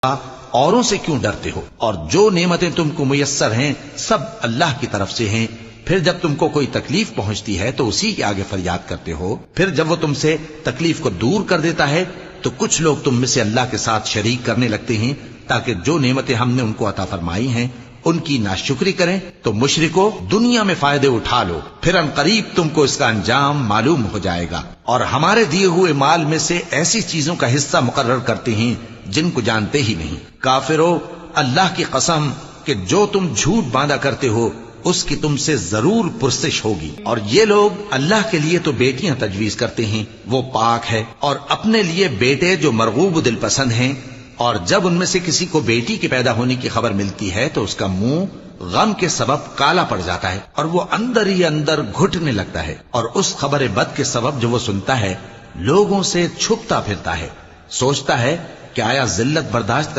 औरों से क्यों डरते हो? और जो नेमतें तुमको मुयस्सर हैं सब अल्लाह की तरफ से हैं। फिर जब तुमको कोई तकलीफ पहुंचती है तो उसी के आगे फरियाद करते हो। फिर जब वो तुमसे तकलीफ को दूर कर देता है तो कुछ लोग तुम में से अल्लाह के साथ शरीक करने लगते हैं ताकि जो नेमतें हमने उनको अता फरमाई हैं उनकी नाशुक्री करें। तो मुशरिको, दुनिया में फायदे उठा लो, फिर अनकरीब तुमको इसका अंजाम मालूम हो जाएगा। और हमारे दिए हुए माल में से ऐसी चीजों का हिस्सा मुकर्रर करते हैं जिनको जानते ही नहीं। काफिरो, अल्लाह की कसम कि जो तुम झूठ बांधा करते हो उसकी तुमसे जरूर पुरसिश होगी। और ये लोग अल्लाह के लिए तो बेटियां तजवीज करते हैं, वो पाक है, और अपने लिए बेटे जो मरगूब दिल पसंद हैं। और जब उनमें से किसी को बेटी के पैदा होने की खबर मिलती है तो उसका मुंह गम के सबब काला पड़ जाता है और वो अंदर ही अंदर घुटने लगता है। और उस खबर बद के सबब जो वो सुनता है लोगों से छुपता फिरता है, सोचता है कि आया जिल्लत बर्दाश्त कर